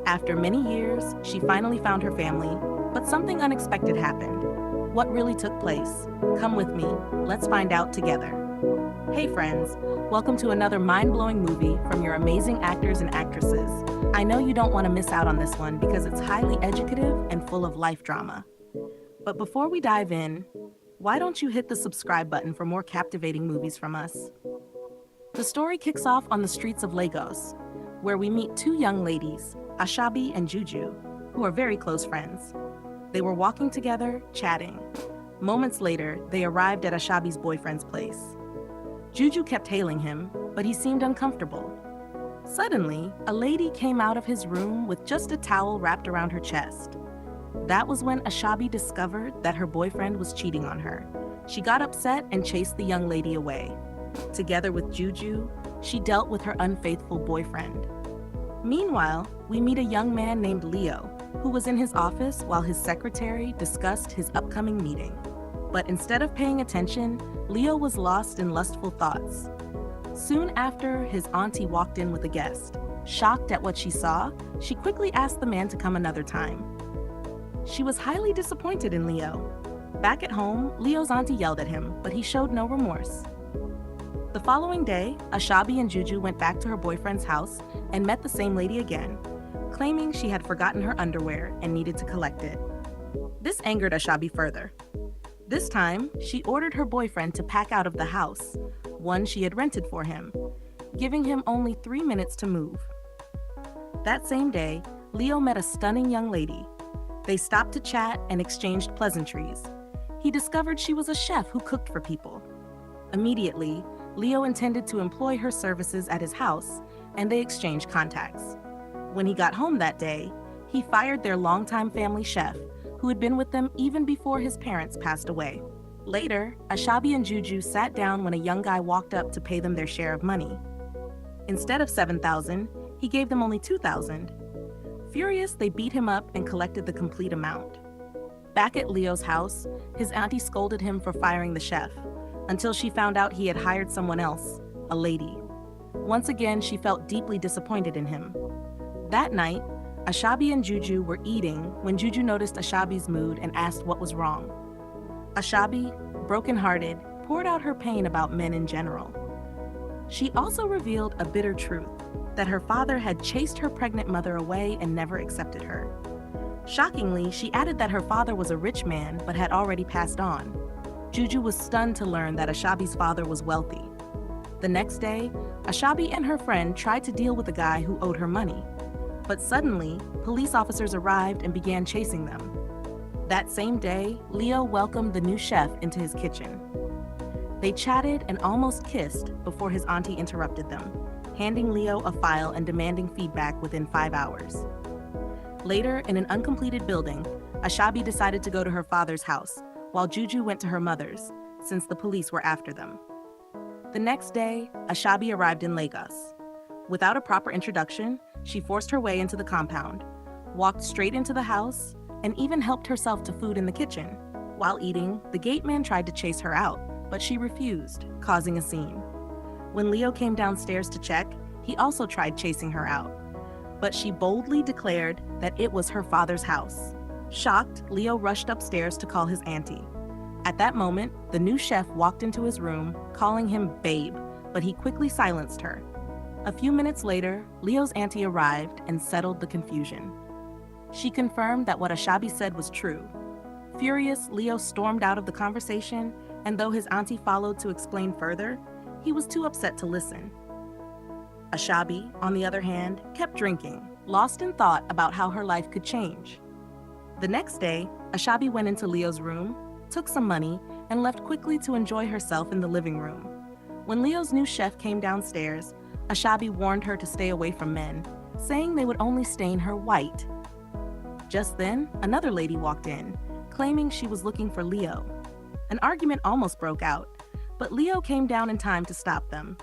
After many years, she finally found her family, but something unexpected happened. What really took place? Come with me, let's find out together. Hey friends, welcome to another mind-blowing movie from your amazing actors and actresses. I know you don't want to miss out on this one because it's highly educative and full of life drama. But before we dive in, why don't you hit the subscribe button for more captivating movies from us? The story kicks off on the streets of Lagos, where we meet two young ladies, Ashabi and Juju, who are very close friends. They were walking together, chatting. Moments later, they arrived at Ashabi's boyfriend's place. Juju kept hailing him, but he seemed uncomfortable. Suddenly, a lady came out of his room with just a towel wrapped around her chest. That was when Ashabi discovered that her boyfriend was cheating on her. She got upset and chased the young lady away. Together with Juju, she dealt with her unfaithful boyfriend. Meanwhile, we meet a young man named Leo, who was in his office while his secretary discussed his upcoming meeting. But instead of paying attention, Leo was lost in lustful thoughts. Soon after, his auntie walked in with a guest. Shocked at what she saw, she quickly asked the man to come another time. She was highly disappointed in Leo. Back at home, Leo's auntie yelled at him, but he showed no remorse. The following day, Ashabi and Juju went back to her boyfriend's house and met the same lady again, claiming she had forgotten her underwear and needed to collect it. This angered Ashabi further. This time, she ordered her boyfriend to pack out of the house, one she had rented for him, giving him only 3 minutes to move. That same day, Leo met a stunning young lady. They stopped to chat and exchanged pleasantries. He discovered she was a chef who cooked for people. Immediately, Leo intended to employ her services at his house, and they exchanged contacts. When he got home that day, he fired their longtime family chef, who had been with them even before his parents passed away. Later, Ashabi and Juju sat down when a young guy walked up to pay them their share of money. Instead of $7,000, he gave them only $2,000. Furious, they beat him up and collected the complete amount. Back at Leo's house, his auntie scolded him for firing the chef, until she found out he had hired someone else, a lady. Once again, she felt deeply disappointed in him. That night, Ashabi and Juju were eating when Juju noticed Ashabi's mood and asked what was wrong. Ashabi, brokenhearted, poured out her pain about men in general. She also revealed a bitter truth, that her father had chased her pregnant mother away and never accepted her. Shockingly, she added that her father was a rich man but had already passed on. Juju was stunned to learn that Ashabi's father was wealthy. The next day, Ashabi and her friend tried to deal with a guy who owed her money. But suddenly, police officers arrived and began chasing them. That same day, Leo welcomed the new chef into his kitchen. They chatted and almost kissed before his auntie interrupted them, handing Leo a file and demanding feedback within 5 hours. Later, in an uncompleted building, Ashabi decided to go to her father's house, while Juju went to her mother's, since the police were after them. The next day, Ashabi arrived in Lagos. Without a proper introduction, she forced her way into the compound, walked straight into the house, and even helped herself to food in the kitchen. While eating, the gate man tried to chase her out, but she refused, causing a scene. When Leo came downstairs to check, he also tried chasing her out, but she boldly declared that it was her father's house. Shocked, Leo rushed upstairs to call his auntie. At that moment, the new chef walked into his room, calling him babe, but he quickly silenced her. A few minutes later, Leo's auntie arrived and settled the confusion. She confirmed that what Ashabi said was true. Furious, Leo stormed out of the conversation, and though his auntie followed to explain further, he was too upset to listen. Ashabi, on the other hand, kept drinking, lost in thought about how her life could change. The next day, Ashabi went into Leo's room, took some money, and left quickly to enjoy herself in the living room. When Leo's new chef came downstairs, Ashabi warned her to stay away from men, saying they would only stain her white. Just then, another lady walked in, claiming she was looking for Leo. An argument almost broke out, but Leo came down in time to stop them.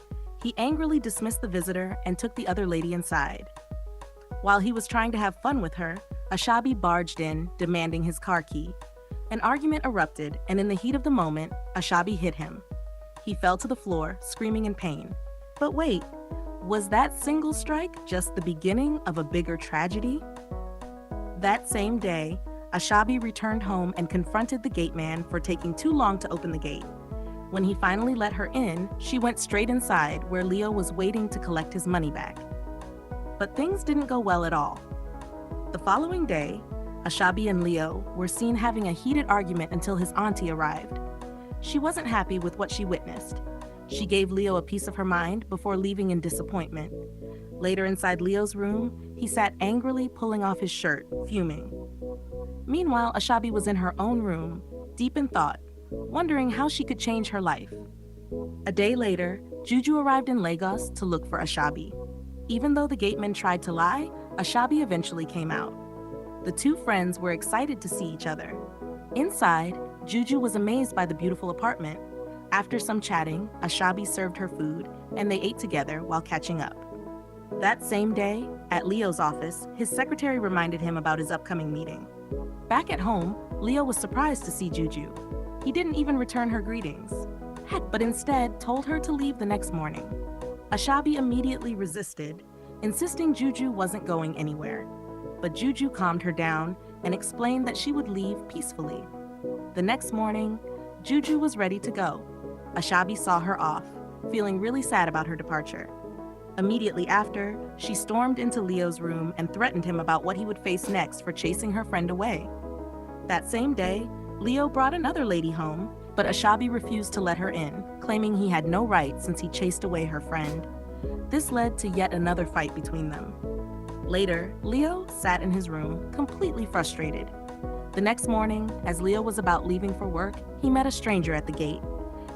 He angrily dismissed the visitor and took the other lady inside. While he was trying to have fun with her, Ashabi barged in, demanding his car key. An argument erupted, and in the heat of the moment, Ashabi hit him. He fell to the floor, screaming in pain. But wait, Was that single strike just the beginning of a bigger tragedy? That same day, Ashabi returned home and confronted the gate man for taking too long to open the gate. When he finally let her in, she went straight inside where Leo was waiting to collect his money back. But things didn't go well at all. The following day, Ashabi and Leo were seen having a heated argument until his auntie arrived. She wasn't happy with what she witnessed. She gave Leo a piece of her mind before leaving in disappointment. Later inside Leo's room, he sat angrily pulling off his shirt, fuming. Meanwhile, Ashabi was in her own room, deep in thought, wondering how she could change her life. A day later, Juju arrived in Lagos to look for Ashabi. Even though the gateman tried to lie, Ashabi eventually came out. The two friends were excited to see each other. Inside, Juju was amazed by the beautiful apartment. After some chatting, Ashabi served her food, and they ate together while catching up. That same day, at Leo's office, his secretary reminded him about his upcoming meeting. Back at home, Leo was surprised to see Juju. He didn't even return her greetings. Heck, but instead told her to leave the next morning. Ashabi immediately resisted, insisting Juju wasn't going anywhere. But Juju calmed her down and explained that she would leave peacefully. The next morning, Juju was ready to go. Ashabi saw her off, feeling really sad about her departure. Immediately after, she stormed into Leo's room and threatened him about what he would face next for chasing her friend away. That same day, Leo brought another lady home, but Ashabi refused to let her in, claiming he had no right since he chased away her friend. This led to yet another fight between them. Later, Leo sat in his room, completely frustrated. The next morning, as Leo was about leaving for work, he met a stranger at the gate.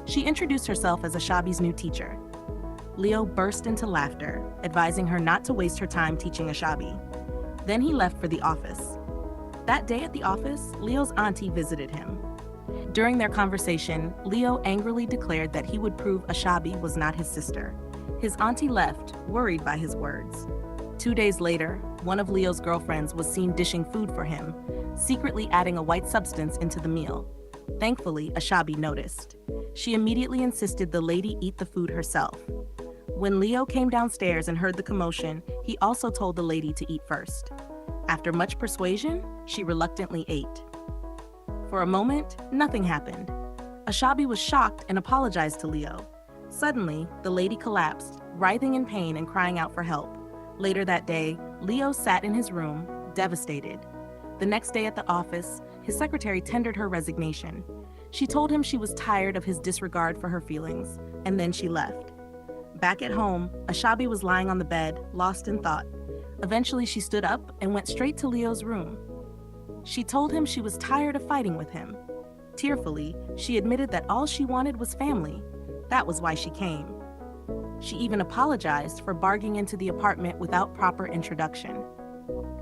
She introduced herself as Ashabi's new teacher. Leo burst into laughter, advising her not to waste her time teaching Ashabi. Then he left for the office. That day at the office, Leo's auntie visited him. During their conversation, Leo angrily declared that he would prove Ashabi was not his sister. His auntie left, worried by his words. 2 days later, one of Leo's girlfriends was seen dishing food for him, secretly adding a white substance into the meal. Thankfully, Ashabi noticed. She immediately insisted the lady eat the food herself. When Leo came downstairs and heard the commotion, he also told the lady to eat first. After much persuasion, she reluctantly ate. For a moment, nothing happened. Ashabi was shocked and apologized to Leo. Suddenly, the lady collapsed, writhing in pain and crying out for help. Later that day, Leo sat in his room, devastated. The next day at the office, his secretary tendered her resignation. She told him she was tired of his disregard for her feelings, and then she left. Back at home, Ashabi was lying on the bed, lost in thought. Eventually, she stood up and went straight to Leo's room. She told him she was tired of fighting with him. Tearfully, she admitted that all she wanted was family. That was why she came. She even apologized for barging into the apartment without proper introduction.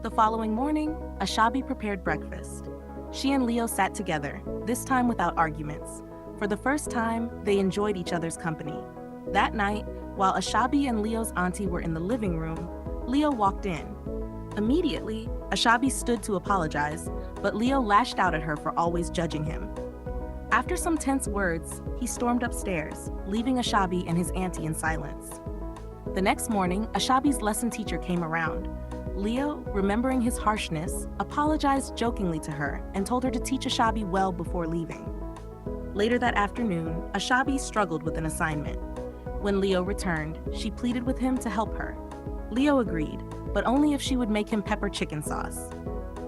The following morning, Ashabi prepared breakfast. She and Leo sat together, this time without arguments. For the first time, they enjoyed each other's company. That night, while Ashabi and Leo's auntie were in the living room, Leo walked in. Immediately, Ashabi stood to apologize, but Leo lashed out at her for always judging him. After some tense words, he stormed upstairs, leaving Ashabi and his auntie in silence. The next morning, Ashabi's lesson teacher came around. Leo, remembering his harshness, apologized jokingly to her and told her to teach Ashabi well before leaving. Later that afternoon, Ashabi struggled with an assignment. When Leo returned, she pleaded with him to help her. Leo agreed, but only if she would make him pepper chicken sauce.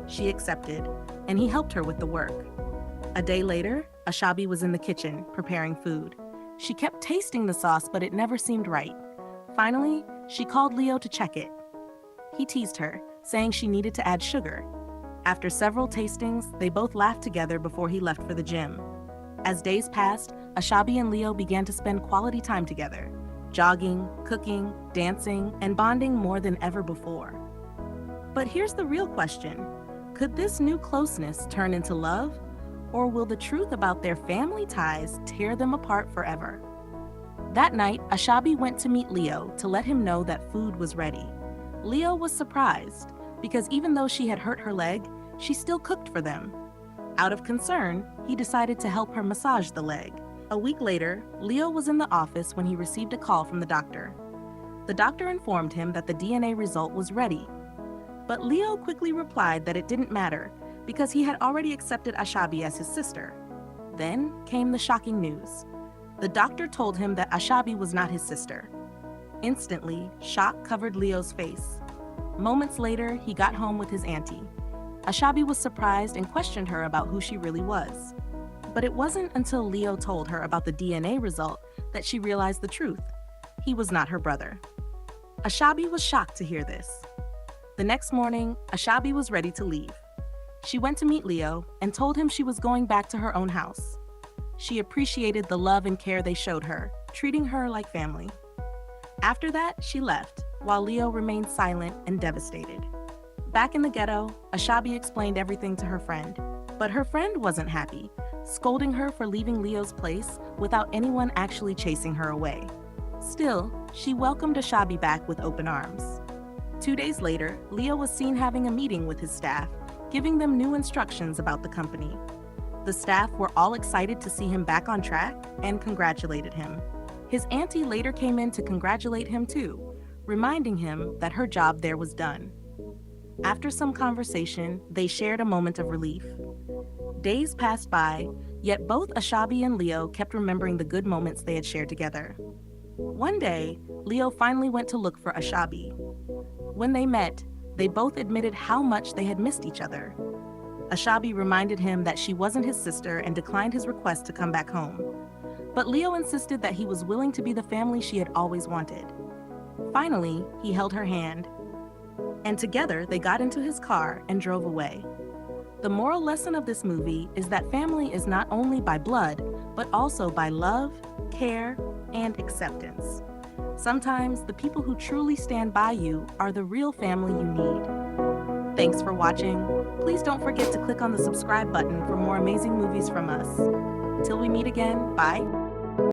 She accepted, and he helped her with the work. A day later, Ashabi was in the kitchen, preparing food. She kept tasting the sauce, but it never seemed right. Finally, she called Leo to check it. He teased her, saying she needed to add sugar. After several tastings, they both laughed together before he left for the gym. As days passed, Ashabi and Leo began to spend quality time together, jogging, cooking, dancing, and bonding more than ever before. But here's the real question. Could this new closeness turn into love? Or will the truth about their family ties tear them apart forever? That night, Ashabi went to meet Leo to let him know that food was ready. Leo was surprised because even though she had hurt her leg, she still cooked for them. Out of concern, he decided to help her massage the leg. A week later, Leo was in the office when he received a call from the doctor. The doctor informed him that the DNA result was ready. But Leo quickly replied that it didn't matter because he had already accepted Ashabi as his sister. Then came the shocking news. The doctor told him that Ashabi was not his sister. Instantly, shock covered Leo's face. Moments later, he got home with his auntie. Ashabi was surprised and questioned her about who she really was. But it wasn't until Leo told her about the DNA result that she realized the truth. He was not her brother. Ashabi was shocked to hear this. The next morning, Ashabi was ready to leave. She went to meet Leo and told him she was going back to her own house. She appreciated the love and care they showed her, treating her like family. After that, she left, while Leo remained silent and devastated. Back in the ghetto, Ashabi explained everything to her friend, but her friend wasn't happy, scolding her for leaving Leo's place without anyone actually chasing her away. Still, she welcomed Ashabi back with open arms. 2 days later, Leo was seen having a meeting with his staff, giving them new instructions about the company. The staff were all excited to see him back on track and congratulated him. His auntie later came in to congratulate him too, reminding him that her job there was done. After some conversation, they shared a moment of relief. Days passed by, yet both Ashabi and Leo kept remembering the good moments they had shared together. One day, Leo finally went to look for Ashabi. When they met, they both admitted how much they had missed each other. Ashabi reminded him that she wasn't his sister and declined his request to come back home. But Leo insisted that he was willing to be the family she had always wanted. Finally, he held her hand, and together they got into his car and drove away. The moral lesson of this movie is that family is not only by blood, but also by love, care, and acceptance. Sometimes the people who truly stand by you are the real family you need. Thanks for watching. Please don't forget to click on the subscribe button for more amazing movies from us. Till we meet again, bye.